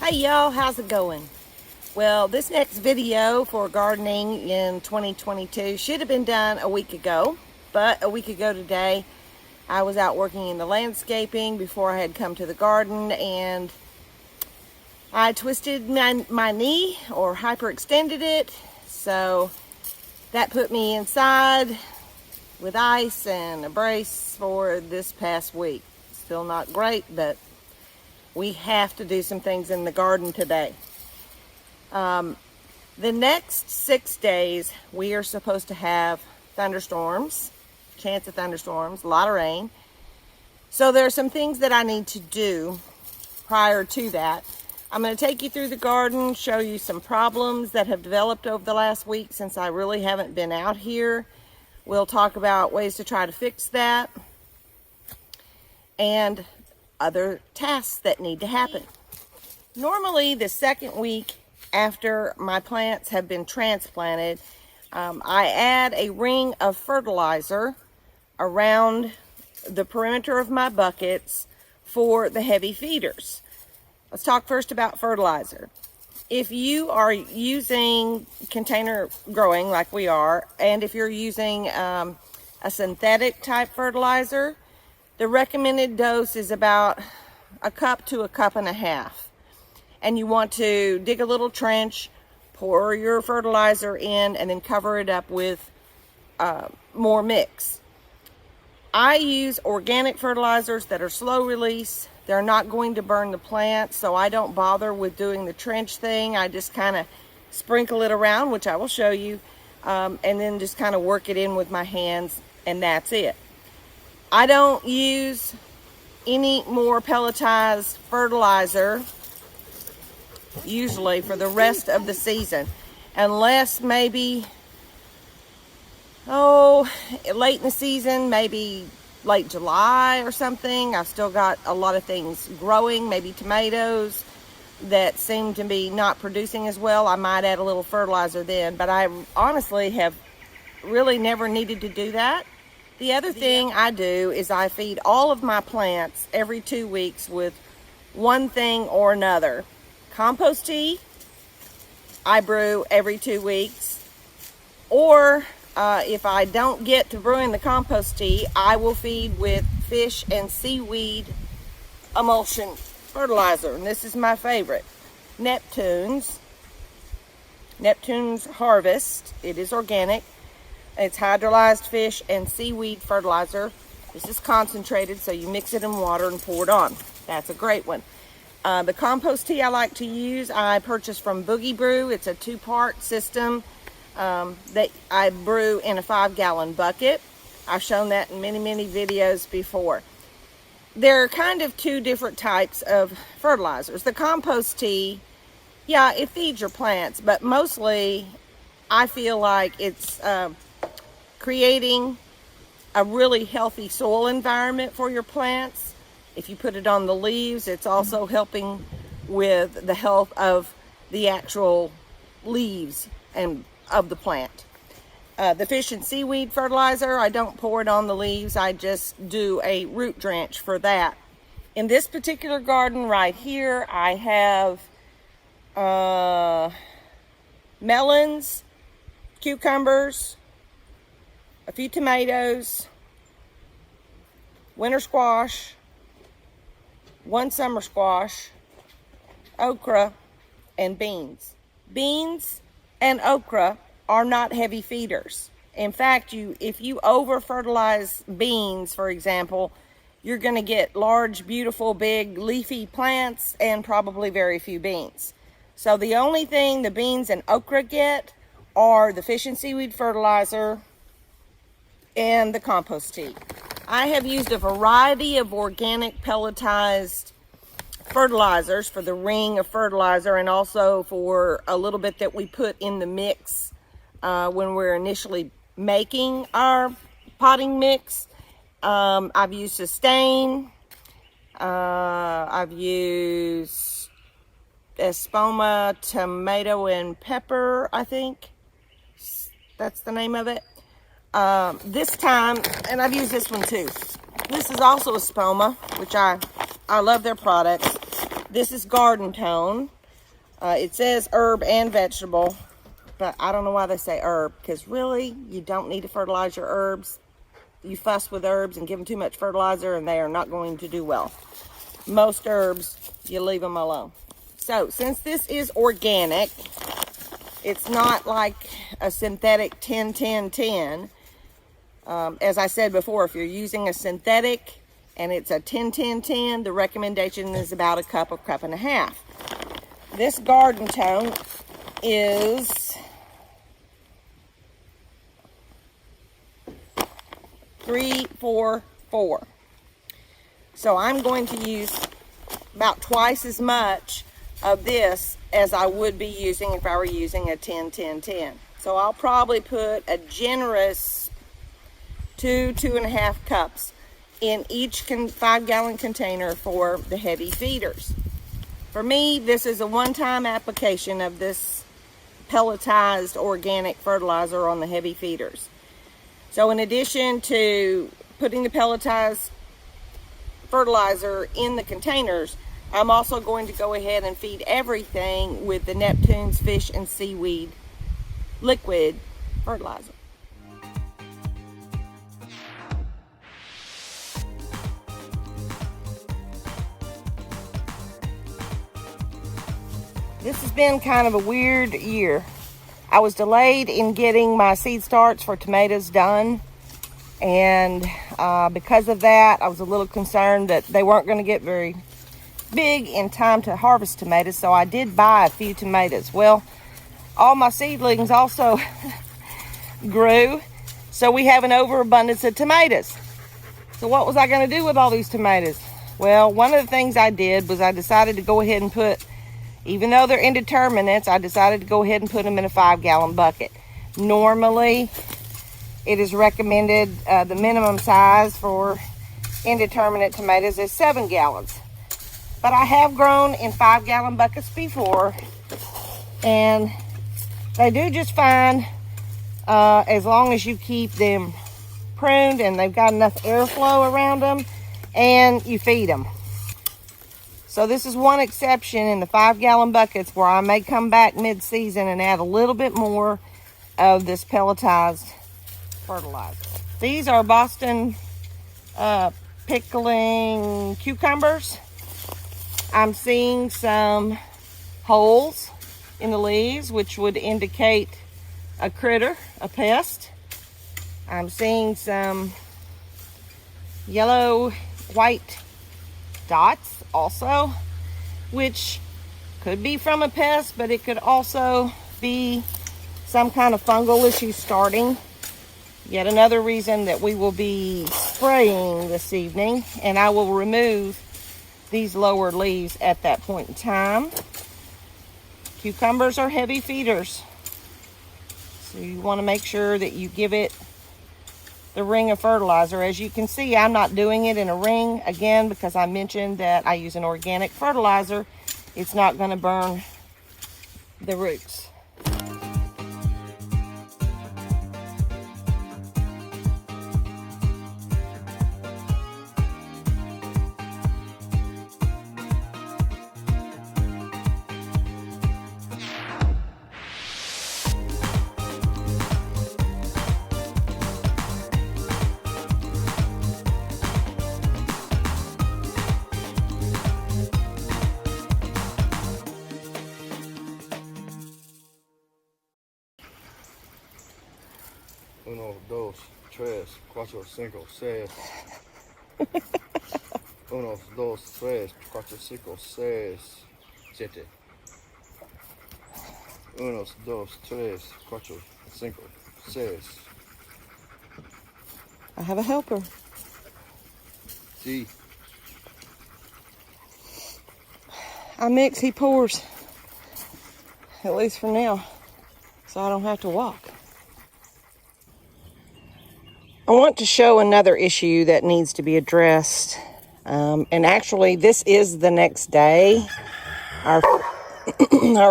Hey y'all, how's it going? Well, this next video for gardening in 2022 should have been done a week ago, but a week ago today I was out working in the landscaping before I had come to the garden, and I twisted my knee or hyperextended it, so that put me inside with ice and a brace for this past week. Still not great, but we have to do some things in the garden today. The next 6 days, we are supposed to have thunderstorms, chance of thunderstorms, a lot of rain. So there are some things that I need to do prior to that. I'm going to take you through the garden, show you some problems that have developed over the last week since I really haven't been out here. We'll talk about ways to try to fix that and other tasks that need to happen. Normally, the second week after my plants have been transplanted, I add a ring of fertilizer around the perimeter of my buckets for the heavy feeders. Let's talk first about fertilizer. If you are using container growing like we are, and if you're using a synthetic type fertilizer, the recommended dose is about a cup to a cup and a half. And you want to dig a little trench, pour your fertilizer in, and then cover it up with more mix. I use organic fertilizers that are slow release. They're not going to burn the plant, so I don't bother with doing the trench thing. I just kind of sprinkle it around, which I will show you, and then just kind of work it in with my hands, and that's it. I don't use any more pelletized fertilizer usually for the rest of the season, unless maybe late in the season, maybe late July or something. I've still got a lot of things growing, maybe tomatoes that seem to be not producing as well. I might add a little fertilizer then, but I honestly have really never needed to do that. The other thing I do is I feed all of my plants every 2 weeks with one thing or another. Compost tea, I brew every 2 weeks. Or if I don't get to brewing the compost tea, I will feed with fish and seaweed emulsion fertilizer. And this is my favorite. Neptune's Harvest. It is organic. It's hydrolyzed fish and seaweed fertilizer. This is concentrated, so you mix it in water and pour it on. That's a great one. The compost tea I like to use, I purchased from Boogie Brew. It's a 2-part system that I brew in a 5-gallon bucket. I've shown that in many videos before. There are kind of 2 different types of fertilizers. The compost tea, yeah, it feeds your plants, but mostly I feel like it's creating a really healthy soil environment for your plants. If you put it on the leaves, it's also helping with the health of the actual leaves and of the plant. The fish and seaweed fertilizer, I don't pour it on the leaves. I just do a root drench for that. In this particular garden right here, I have melons, cucumbers, a few tomatoes, winter squash, 1 summer squash, okra, and beans. Beans and okra are not heavy feeders. In fact, if you over fertilize beans, for example, you're going to get large, beautiful, big leafy plants and probably very few beans. So the only thing the beans and okra get are the fish and seaweed fertilizer and the compost tea. I have used a variety of organic pelletized fertilizers for the ring of fertilizer, and also for a little bit that we put in the mix when we're initially making our potting mix. I've used Sustain. I've used Espoma tomato and pepper, I think that's the name of it. This time, and I've used this one too. This is also a Espoma, which I love their products. This is Garden Tone. It says herb and vegetable, but I don't know why they say herb, because really, you don't need to fertilize your herbs. You fuss with herbs and give them too much fertilizer and they are not going to do well. Most herbs, you leave them alone. So, since this is organic, it's not like a synthetic 10-10-10. As I said before, if you're using a synthetic and it's a 10-10-10, the recommendation is about a cup or cup and a half. This garden tone is 3-4-4. So I'm going to use about twice as much of this as I would be using if I were using a 10-10-10. So I'll probably put a generous 2-2.5 cups in each 5-gallon container for the heavy feeders. For me, this is a one-time application of this pelletized organic fertilizer on the heavy feeders. So in addition to putting the pelletized fertilizer in the containers, I'm also going to go ahead and feed everything with the Neptune's Fish and Seaweed liquid fertilizer. This has been kind of a weird year. I was delayed in getting my seed starts for tomatoes done, and because of that, I was a little concerned that they weren't going to get very big in time to harvest tomatoes, so I did buy a few tomatoes. Well, all my seedlings also grew, so we have an overabundance of tomatoes. So what was I going to do with all these tomatoes? Well, one of the things I did was I decided to go ahead and put, even though they're indeterminates, I decided to go ahead and put them in a 5-gallon bucket. Normally, it is recommended, the minimum size for indeterminate tomatoes is 7 gallons. But I have grown in 5-gallon buckets before, and they do just fine as long as you keep them pruned and they've got enough airflow around them and you feed them. So this is one exception in the 5-gallon buckets where I may come back mid-season and add a little bit more of this pelletized fertilizer. These are Boston pickling cucumbers. I'm seeing some holes in the leaves, which would indicate a critter, a pest. I'm seeing some yellow, white dots also, which could be from a pest, but it could also be some kind of fungal issue starting. Yet another reason that we will be spraying this evening, and I will remove these lower leaves at that point in time. Cucumbers are heavy feeders, so you want to make sure that you give it the ring of fertilizer. As you can see, I'm not doing it in a ring, again, because I mentioned that I use an organic fertilizer. It's not going to burn the roots. Uno, dos, tres, cuatro, cinco, seis. Uno, dos, tres, cuatro, cinco, seis, siete. Uno, dos, tres, cuatro, cinco, seis. I have a helper. Sí. I mix, he pours. At least for now, so I don't have to walk. I want to show another issue that needs to be addressed. And actually, this is the next day. Our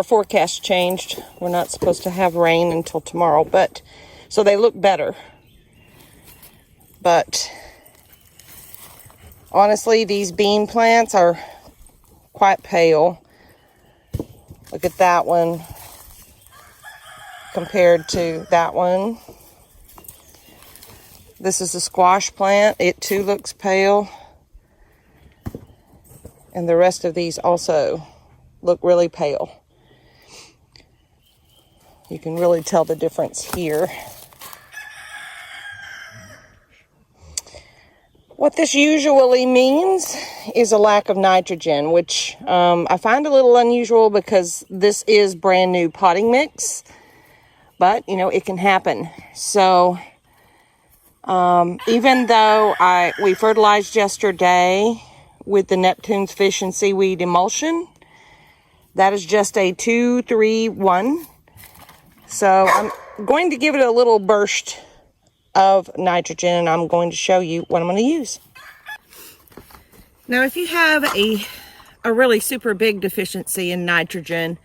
forecast changed. We're not supposed to have rain until tomorrow, but so they look better. But honestly, these bean plants are quite pale. Look at that one compared to that one. This is a squash plant. It too looks pale. And the rest of these also look really pale. You can really tell the difference here. What this usually means is a lack of nitrogen, which I find a little unusual because this is brand new potting mix. But, you know, it can happen. So, even though we fertilized yesterday with the Neptune's Fish and Seaweed Emulsion, that is just a 2-3-1. So I'm going to give it a little burst of nitrogen, and I'm going to show you what I'm going to use. Now, if you have a really super big deficiency in nitrogen,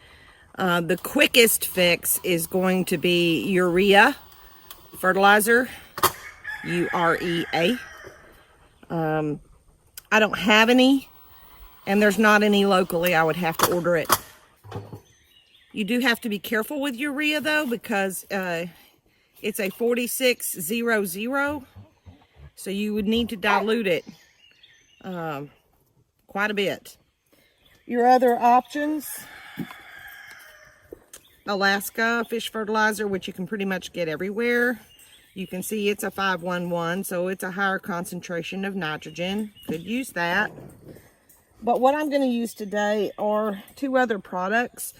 the quickest fix is going to be Urea Fertilizer, UREA. I don't have any, and there's not any locally. I would have to order it. You do have to be careful with urea, though, because it's a 4600, so you would need to dilute it quite a bit. Your other options: Alaska Fish Fertilizer, which you can pretty much get everywhere. You can see it's a 511, so it's a higher concentration of nitrogen. Could use that. But what I'm going to use today are two other products.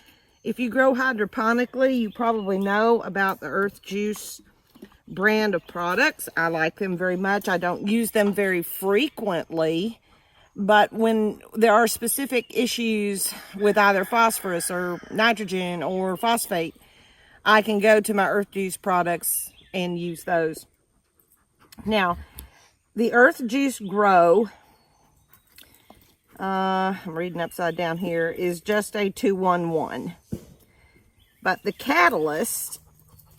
If you grow hydroponically, you probably know about the Earth Juice brand of products. I like them very much. I don't use them very frequently, but when there are specific issues with either phosphorus or nitrogen or phosphate, I can go to my Earth Juice products and use those. Now, the Earth Juice Grow, I'm reading upside down here, is just a 2-1-1. But the Catalyst,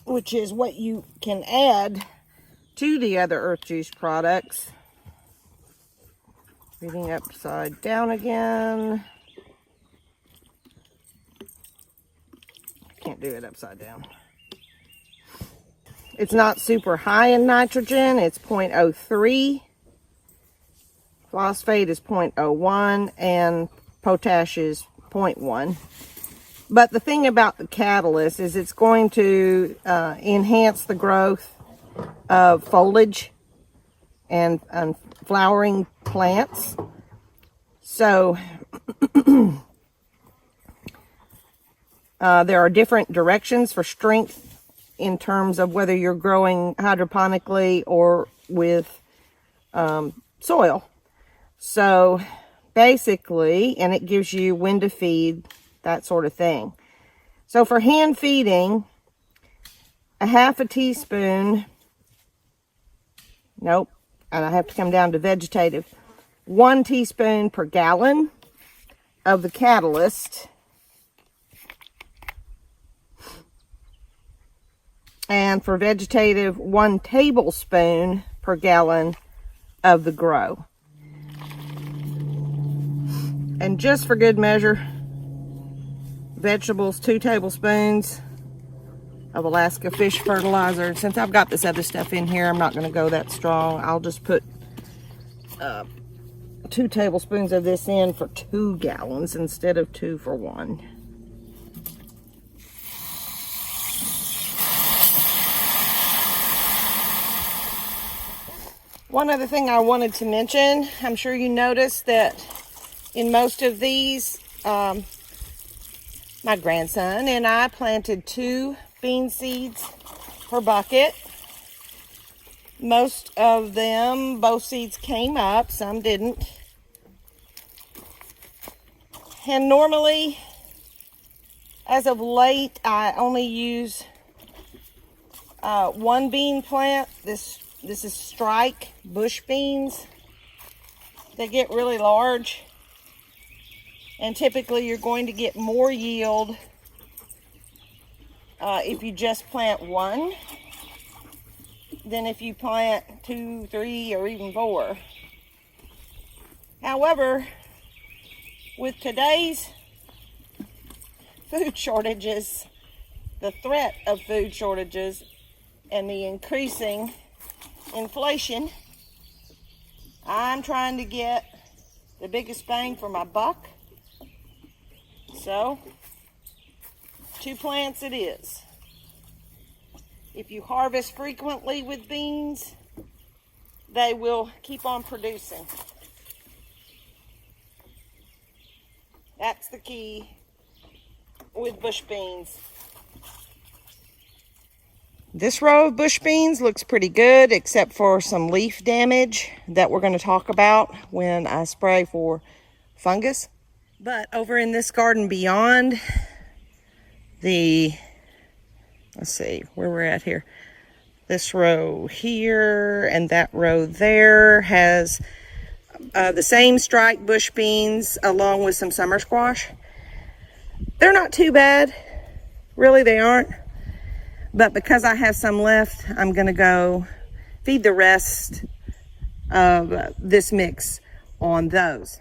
which is what you can add to the other Earth Juice products, reading upside down again. Can't do it upside down. It's not super high in nitrogen. It's 0.03. Phosphate is 0.01, and potash is 0.1. But the thing about the Catalyst is it's going to enhance the growth of foliage and flowering plants. So there are different directions for strength in terms of whether you're growing hydroponically or with soil. So basically, and it gives you when to feed, that sort of thing. So for hand feeding, a half a teaspoon, nope, and I have to come down to vegetative, 1 teaspoon per gallon of the Catalyst. And for vegetative, 1 tablespoon per gallon of the Grow. And just for good measure, vegetables, 2 tablespoons of Alaska Fish Fertilizer. Since I've got this other stuff in here, I'm not going to go that strong. I'll just put 2 tablespoons of this in for 2 gallons instead of 2 for 1. One other thing I wanted to mention, I'm sure you noticed that in most of these, my grandson and I planted 2 bean seeds per bucket. Most of them, both seeds came up, some didn't. And normally, as of late, I only use 1 bean plant. This is strike bush beans. They get really large. And typically you're going to get more yield if you just plant 1 than if you plant 2, 3, or even 4. However, with today's food shortages, the threat of food shortages, and the increasing inflation, I'm trying to get the biggest bang for my buck. So, 2 plants it is. If you harvest frequently with beans, they will keep on producing. That's the key with bush beans. This row of bush beans looks pretty good, except for some leaf damage that we're going to talk about when I spray for fungus. But over in this garden beyond let's see where we're at here. This row here and that row there has the same striped bush beans along with some summer squash. They're not too bad. Really, they aren't. But because I have some left, I'm going to go feed the rest of this mix on those.